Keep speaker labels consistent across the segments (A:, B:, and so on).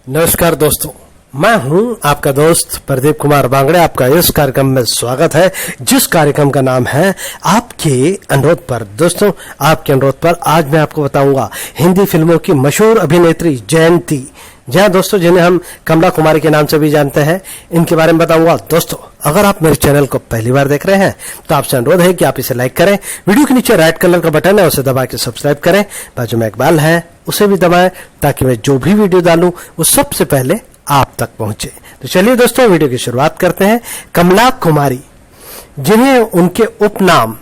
A: नमस्कार दोस्तों, मैं हूं आपका दोस्त प्रदीप कुमार बांगड़े। आपका इस कार्यक्रम में स्वागत है, जिस कार्यक्रम का नाम है आपके अनुरोध पर। दोस्तों, आपके अनुरोध पर आज मैं आपको बताऊंगा हिंदी फिल्मों की मशहूर अभिनेत्री जयंती। जी हाँ दोस्तों, जिन्हें हम कमला कुमारी के नाम से भी जानते हैं, इनके बारे में बताऊंगा। दोस्तों, अगर आप मेरे चैनल को पहली बार देख रहे हैं तो आपसे अनुरोध है कि आप इसे लाइक करें। वीडियो के नीचे रेड कलर का बटन है, उसे दबा के सब्सक्राइब करें। बाजू में एक बेल है, उसे भी दबाएं ताकि मैं जो भी वीडियो डालूं वो सबसे पहले आप तक पहुंचे। तो चलिए दोस्तों, वीडियो की शुरुआत करते हैं। कमला कुमारी, जिन्हें उनके उपनाम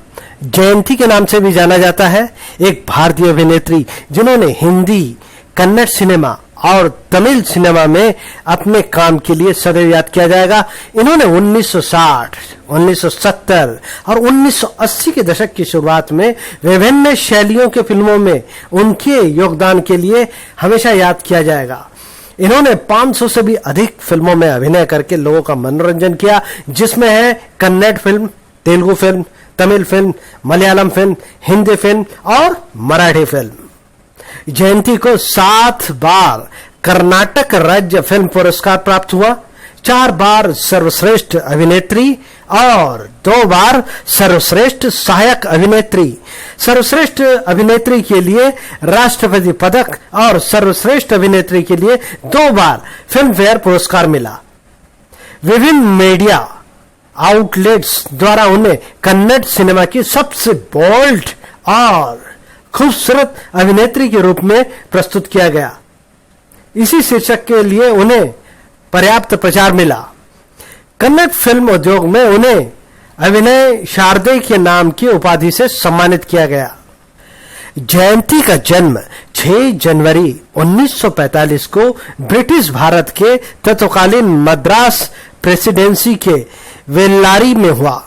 A: जयंती के नाम से भी जाना जाता है, एक भारतीय अभिनेत्री जिन्होंने हिंदी, कन्नड़ सिनेमा और तमिल सिनेमा में अपने काम के लिए सदैव याद किया जाएगा। इन्होंने 1960, 1970 और 1980 के दशक की शुरुआत में विभिन्न शैलियों के फिल्मों में उनके योगदान के लिए हमेशा याद किया जाएगा। इन्होंने 500 से भी अधिक फिल्मों में अभिनय करके लोगों का मनोरंजन किया, जिसमें है Kannada film, Telugu film, Tamil film, Malayalam film, Hindi film और मराठी फिल्म। जयंती को 7 बार कर्नाटक राज्य फिल्म पुरस्कार प्राप्त हुआ, 4 बार सर्वश्रेष्ठ अभिनेत्री और 2 बार सर्वश्रेष्ठ सहायक अभिनेत्री। सर्वश्रेष्ठ अभिनेत्री के लिए राष्ट्रपति पदक और सर्वश्रेष्ठ अभिनेत्री के लिए 2 बार फिल्म फेयर पुरस्कार मिला। विभिन्न मीडिया आउटलेट्स द्वारा उन्हें कन्नड़ सिनेमा की सबसे बोल्ड और खूबसूरत अभिनेत्री के रूप में प्रस्तुत किया गया। इसी शीर्षक के लिए उन्हें पर्याप्त प्रचार मिला। कन्नड़ फिल्म उद्योग में उन्हें अभिनय शारदे के नाम की उपाधि से सम्मानित किया गया। जयंती का जन्म 6 जनवरी 1945 को ब्रिटिश भारत के तत्कालीन मद्रास प्रेसिडेंसी के वेल्लारी में हुआ।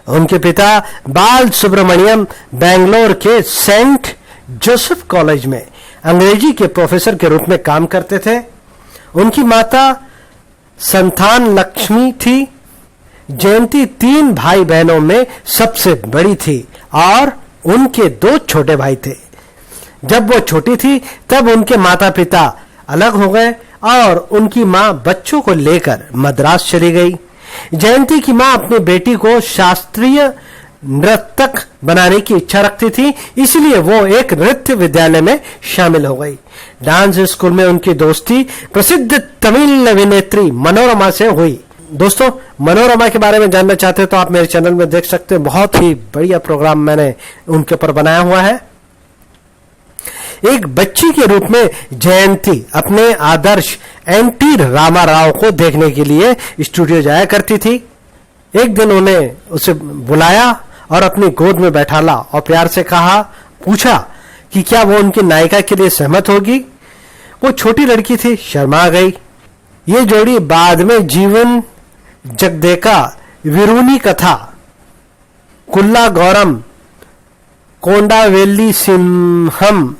A: उनके पिता बाल सुब्रमण्यम बेंगलोर के सेंट जोसेफ कॉलेज में अंग्रेजी के प्रोफेसर के रूप में काम करते थे। उनकी माता संतान लक्ष्मी थी। जयंती 3 भाई बहनों में सबसे बड़ी थी और उनके 2 छोटे भाई थे। जब वो छोटी थी तब उनके माता पिता अलग हो गए और उनकी मां बच्चों को लेकर मद्रास चली गई। जयंती की मां अपनी बेटी को शास्त्रीय नर्तक बनाने की इच्छा रखती थी, इसलिए वो एक नृत्य विद्यालय में शामिल हो गई। डांस स्कूल में उनकी दोस्ती प्रसिद्ध तमिल अभिनेत्री मनोरमा से हुई। दोस्तों, मनोरमा के बारे में जानना चाहते हैं तो आप मेरे चैनल में देख सकते हैं, बहुत ही बढ़िया प्रोग्राम मैंने उनके ऊपर बनाया हुआ है। एक बच्ची के रूप में जयंती अपने आदर्श एनटी रामाराव को देखने के लिए स्टूडियो जाया करती थी। एक दिन उन्हें उसे बुलाया और अपनी गोद में बैठाला और प्यार से पूछा कि क्या वो उनकी नायिका के लिए सहमत होगी। वो छोटी लड़की थी, शर्मा गई। ये जोड़ी बाद में जीवन जगदेका, विरूनी कथा, कुल्ला गौरम, कोंडावेल्ली सिंहम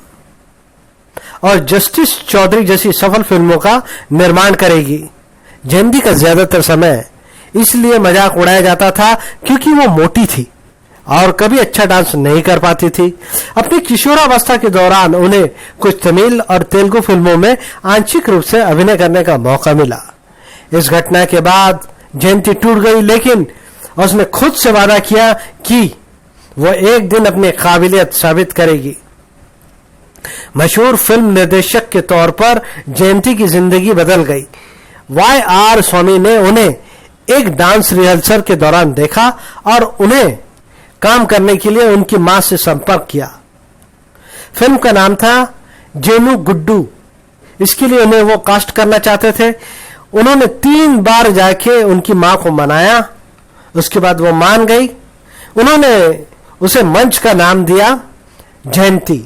A: और जस्टिस चौधरी जैसी सफल फिल्मों का निर्माण करेगी। जयंती का ज्यादातर समय इसलिए मजाक उड़ाया जाता था क्योंकि वो मोटी थी और कभी अच्छा डांस नहीं कर पाती थी। अपनी किशोरावस्था के दौरान उन्हें कुछ तमिल और तेलुगु फिल्मों में आंशिक रूप से अभिनय करने का मौका मिला। इस घटना के बाद जयंती टूट गई, लेकिन उसने खुद से वादा किया कि वो एक दिन अपनी काबिलियत साबित करेगी। मशहूर फिल्म निर्देशक के तौर पर जयंती की जिंदगी बदल गई। YR स्वामी ने उन्हें एक डांस रिहर्सल के दौरान देखा और उन्हें काम करने के लिए उनकी मां से संपर्क किया। फिल्म का नाम था जेनू गुड्डू। इसके लिए उन्हें वो कास्ट करना चाहते थे। उन्होंने 3 बार जाके उनकी मां को मनाया, उसके बाद वो मान गई। उन्होंने उसे मंच का नाम दिया जयंती।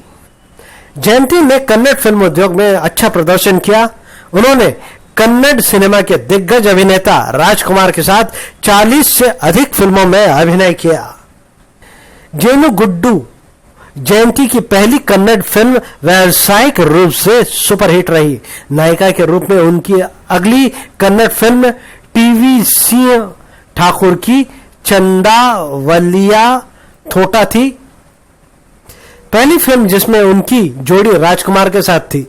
A: जयंती ने कन्नड़ फिल्म उद्योग में अच्छा प्रदर्शन किया। उन्होंने कन्नड़ सिनेमा के दिग्गज अभिनेता राजकुमार के साथ 40 से अधिक फिल्मों में अभिनय किया। जेनू गुड्डू जयंती की पहली कन्नड़ फिल्म व्यावसायिक रूप से सुपरहिट रही। नायिका के रूप में उनकी अगली कन्नड़ फिल्म टीवी सिंह ठाकुर की चंदावलिया थोटा थी। पहली फिल्म जिसमें उनकी जोड़ी राजकुमार के साथ थी।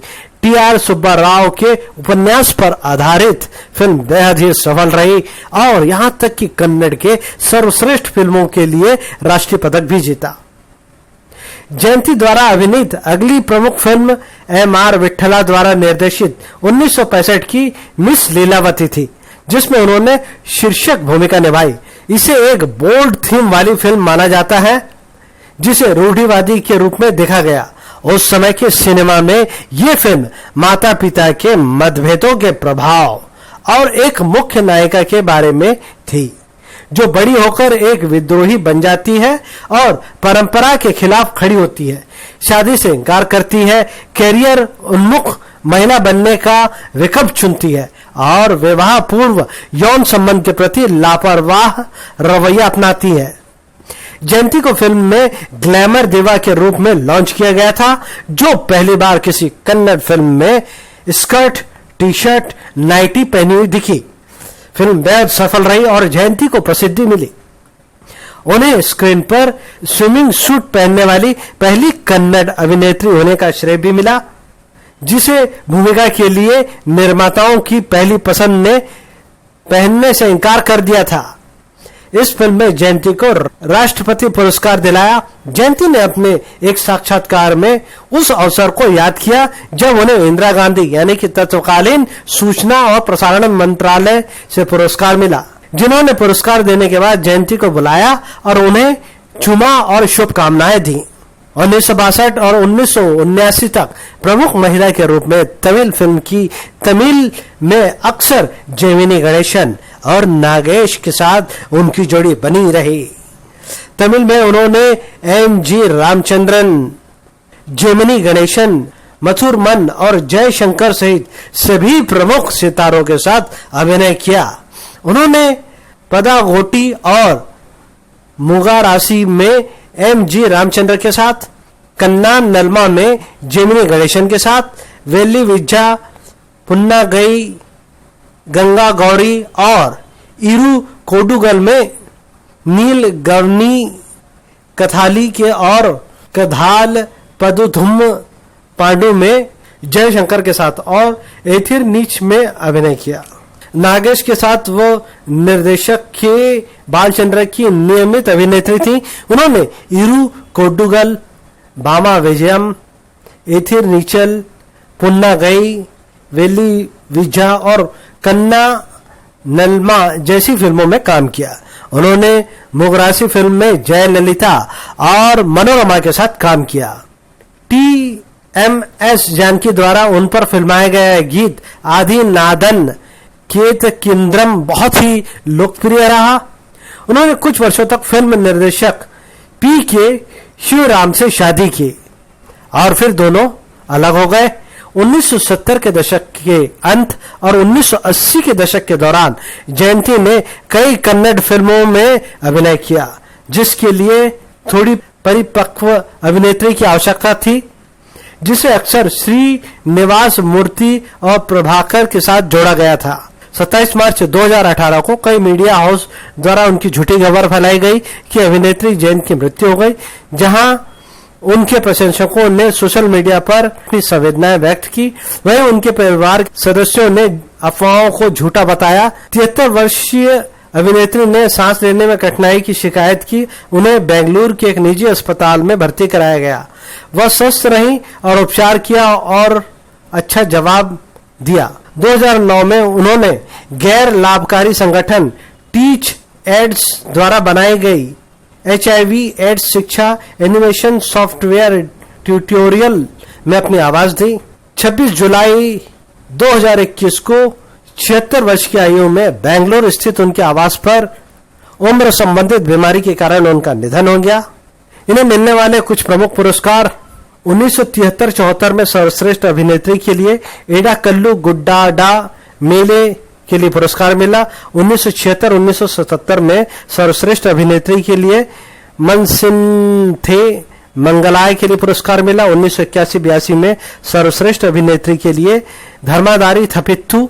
A: टी.आर. सुब्बा राव के उपन्यास पर आधारित फिल्म बेहद ही सफल रही और यहां तक कि कन्नड़ के सर्वश्रेष्ठ फिल्मों के लिए राष्ट्रीय पदक भी जीता। जयंती द्वारा अभिनीत अगली प्रमुख फिल्म M.R. विट्ठला द्वारा निर्देशित 1965 की मिस लीलावती थी, जिसमें उन्होंने शीर्षक भूमिका निभाई। इसे एक बोल्ड थीम वाली फिल्म माना जाता है, जिसे रूढ़िवादी के रूप में देखा गया। उस समय के सिनेमा में यह फिल्म माता पिता के मतभेदों के प्रभाव और एक मुख्य नायिका के बारे में थी, जो बड़ी होकर एक विद्रोही बन जाती है और परंपरा के खिलाफ खड़ी होती है, शादी से इनकार करती है, कैरियर उन्मुख महिला बनने का विकल्प चुनती है और विवाह पूर्व यौन संबंध के प्रति लापरवाह रवैया अपनाती है। जयंती को फिल्म में ग्लैमर दिवा के रूप में लॉन्च किया गया था, जो पहली बार किसी कन्नड़ फिल्म में स्कर्ट, टी शर्ट, नाइटी पहनी हुई दिखी। फिल्म बेहद सफल रही और जयंती को प्रसिद्धि मिली। उन्हें स्क्रीन पर स्विमिंग सूट पहनने वाली पहली कन्नड़ अभिनेत्री होने का श्रेय भी मिला, जिसे भूमिका के लिए निर्माताओं की पहली पसंद ने पहनने से इनकार कर दिया था। इस फिल्म में जयंती को राष्ट्रपति पुरस्कार दिलाया। जयंती ने अपने एक साक्षात्कार में उस अवसर को याद किया जब उन्हें इंदिरा गांधी यानी कि तत्कालीन सूचना और प्रसारण मंत्रालय से पुरस्कार मिला, जिन्होंने पुरस्कार देने के बाद जयंती को बुलाया और उन्हें चुमा और शुभकामनाएं दी। 1962 और 1979 तक प्रमुख महिला के रूप में तमिल फिल्म की तमिल में अक्सर जेमिनी गणेशन और नागेश के साथ उनकी जोड़ी बनी रही। तमिल में उन्होंने M.G. रामचंद्रन, जेमिनी गणेशन, मथुरमन और जयशंकर सहित सभी प्रमुख सितारों के साथ अभिनय किया। उन्होंने पदागोटी और मुगारासी में M.G. रामचंद्र के साथ, कन्ना नलमा में जेमिनी गणेशन के साथ, वेली विज्जा, पुन्ना गई, गंगा गौरी और इरू कोडुगल में नील गवनी कथाली के और कधाल पदुधुम पांडु में जयशंकर के साथ और एथिर नीच में अभिनय किया। नागेश के साथ वो निर्देशक के बालचंद्र की नियमित अभिनेत्री थी। उन्होंने इरू कोडुगल, बामा विजयम, एथिर नीचल, पुन्ना गई, वेली विजा और कन्ना नलमा जैसी फिल्मों में काम किया। उन्होंने मुगरासी फिल्म में जयललिता और मनोरमा के साथ काम किया। T.M.S. जानकी द्वारा उन पर फिल्माया गया गीत आदि नादन केत किंद्रम बहुत ही लोकप्रिय रहा। उन्होंने कुछ वर्षों तक फिल्म निर्देशक P.K. शिवराम से शादी की और फिर दोनों अलग हो गए। 1970 के दशक के अंत और 1980 के दशक के दौरान जयंती ने कई कन्नड़ फिल्मों में अभिनय किया, जिसके लिए थोड़ी परिपक्व अभिनेत्री की आवश्यकता थी, जिसे अक्सर श्रीनिवास मूर्ति और प्रभाकर के साथ जोड़ा गया था। 27 मार्च 2018 को कई मीडिया हाउस द्वारा उनकी झूठी खबर फैलाई गई कि अभिनेत्री जयंत की मृत्यु हो गई, जहां उनके प्रशंसकों ने सोशल मीडिया पर अपनी संवेदनाएं व्यक्त की। वहीं उनके परिवार सदस्यों ने अफवाहों को झूठा बताया। 73 वर्षीय अभिनेत्री ने सांस लेने में कठिनाई की शिकायत की। उन्हें बेंगलुरु के एक निजी अस्पताल में भर्ती कराया गया। वह स्वस्थ रही और उपचार किया और अच्छा जवाब दिया। 2009 में उन्होंने गैर लाभकारी संगठन टीच एड्स द्वारा बनाई गई HIV एड्स शिक्षा एनिमेशन सॉफ्टवेयर ट्यूटोरियल में अपनी आवाज दी। 26 जुलाई 2021 को 76 वर्ष की आयु में बेंगलुरु स्थित उनके आवास पर उम्र संबंधित बीमारी के कारण उनका निधन हो गया। इन्हें मिलने वाले कुछ प्रमुख पुरस्कार: 1973-74 में सर्वश्रेष्ठ अभिनेत्री के लिए एडा कल्लू गुड्डाडा मेले के लिए पुरस्कार मिला। 1976-1977 में सर्वश्रेष्ठ अभिनेत्री के लिए मनसिंथे मंगलाय के लिए पुरस्कार मिला। 1981-82 में सर्वश्रेष्ठ अभिनेत्री के लिए धर्मादारी थपित्थु।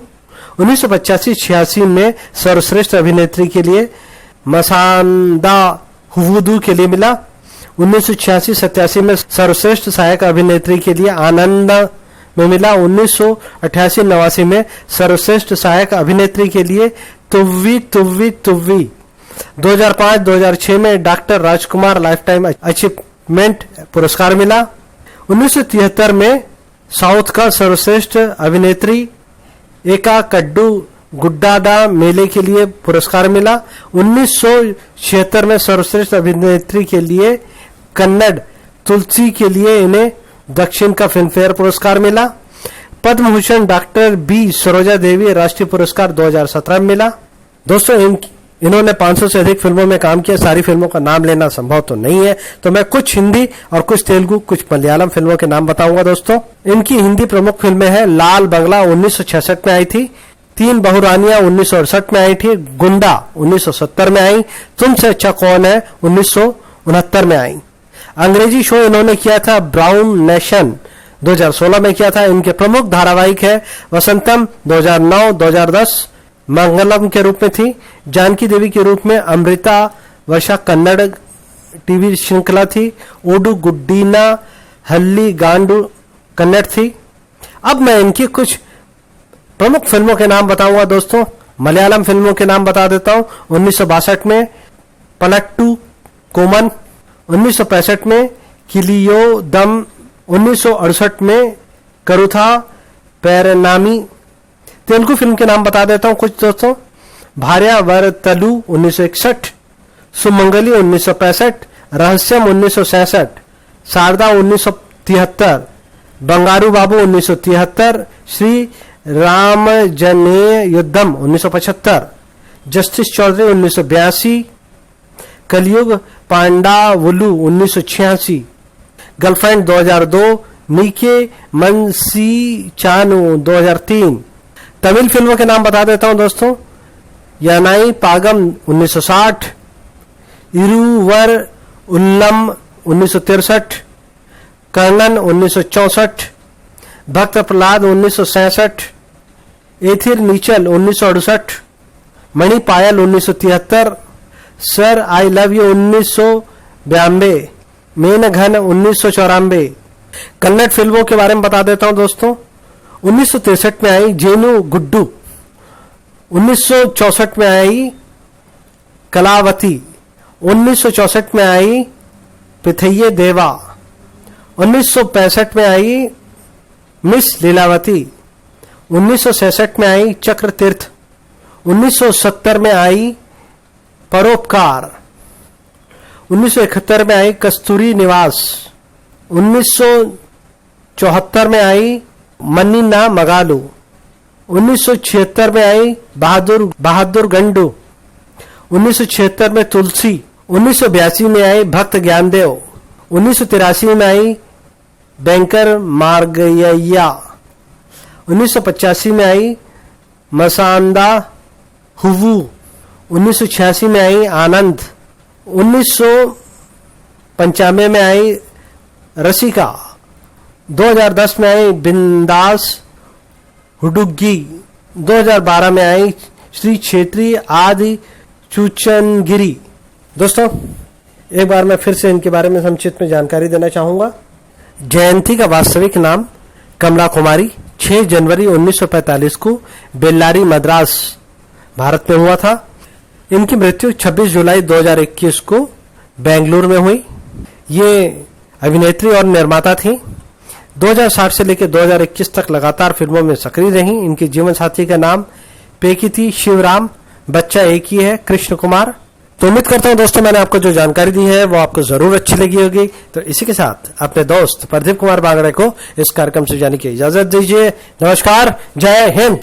A: 1985-86 में सर्वश्रेष्ठ अभिनेत्री के लिए मसांदा हुवुदू के लिए मिला। 1986-87 में सर्वश्रेष्ठ सहायक अभिनेत्री के लिए आनंद में मिला। 1988-89 में सर्वश्रेष्ठ सहायक अभिनेत्री के लिए तुव्वी तुव्वी तुव्वी। 2005-2006 में डॉक्टर राजकुमार लाइफ टाइम अचीवमेंट पुरस्कार मिला। 1973 में साउथ का सर्वश्रेष्ठ अभिनेत्री एका कड्डू गुड्डादा मेले के लिए पुरस्कार मिला। 1976 में सर्वश्रेष्ठ अभिनेत्री के लिए कन्नड़ तुलसी के लिए इन्हें दक्षिण का फिल्मफेयर पुरस्कार मिला। पद्म भूषण डॉक्टर बी सरोजा देवी राष्ट्रीय पुरस्कार 2017 में मिला। दोस्तों इन्होंने 500 से अधिक फिल्मों में काम किया। सारी फिल्मों का नाम लेना संभव तो नहीं है, तो मैं कुछ हिंदी और कुछ तेलुगु कुछ मलयालम फिल्मों के नाम बताऊंगा। दोस्तों इनकी हिंदी प्रमुख फिल्में हैं लाल बंगला 1966 में आई थी, तीन बहुरानियां 1968 में आई थी, गुंडा 1970 में आई, तुमसे अच्छा कौन है 1969 में आई। अंग्रेजी शो इन्होंने किया था ब्राउन नेशन 2016 में किया था। इनके प्रमुख धारावाहिक है वसंतम 2009-2010 मंगलम के रूप में थी, जानकी देवी के रूप में अमृता वर्षा कन्नड़ टीवी श्रृंखला थी, ओडू गुड्डीना हल्ली गांडू कन्नड़ थी। अब मैं इनकी कुछ प्रमुख फिल्मों के नाम बताऊंगा। दोस्तों मलयालम फिल्मों के नाम बता देता हूं। 1962 में पलट्टू कोमन, 1965 में किलियो दम, 1968 में करुथा पैरनामी। तेलुगु फिल्म के नाम बता देता हूं कुछ दोस्तों। भार्या वरतलु 1961, सुमंगली 1965, रहस्यम 1966, शारदा 1973, बंगारू बाबू 1973, श्री रामजनेय युद्धम 1975, जस्टिस चौधरी 1982, कलयुग पांडावुलु 1986, गर्लफ्रेंड 2002, नीके मनसी चानू 2003। तमिल फिल्मों के नाम बता देता हूं दोस्तों। यानाई पागम 1960, इरुवर उल्लम 1963, कर्णन 1964, भक्त प्रहलाद 1967, एथिर नीचल 1968, मणि पायल 1973, sir I love you 1992, मेनघन 1994। Kannada फिल्मों के बारे में बता देता हूं दोस्तों। 1963 में आई जेनु गुड्डू, 1964 में आई कलावती, 1964 में आई पिथैये देवा, 1965 में आई मिस लीलावती, 1966 में आई चक्र तीर्थ, 1970 में आई परोपकार, 1971 में आई कस्तूरी निवास, 1974 में आई मन्नीना मगालू, 1976 में आई बहादुर गंडू, 1976 में तुलसी, 1982 में आई भक्त ज्ञानदेव, 1983 में आई बैंकर मार्गय्या, 1985 में आई मसांदा हुवू, 1986 में आई आनंद, 1995 में आई रसिका, 2010 में आई बिंदास हुडुग्गी, 2012 में आई श्री क्षेत्री आदि चूचनगिरी। दोस्तों एक बार मैं फिर से इनके बारे में संक्षिप्त में जानकारी देना चाहूंगा। जयंती का वास्तविक नाम कमला कुमारी 6 जनवरी 1945 को बेल्लारी मद्रास भारत में हुआ था। इनकी मृत्यु 26 जुलाई 2021 को बेंगलुरु में हुई। ये अभिनेत्री और निर्माता थी। 2007 से लेकर 2021 तक लगातार फिल्मों में सक्रिय रही। इनके जीवन साथी का नाम पेकिती शिवराम, बच्चा एक ही है कृष्ण कुमार। तो उम्मीद करता हूं दोस्तों मैंने आपको जो जानकारी दी है वो आपको जरूर अच्छी लगी होगी। तो इसी के साथ अपने दोस्त प्रदीप कुमार बांगड़े को इस कार्यक्रम से जाने की इजाजत दीजिए। नमस्कार, जय हिंद।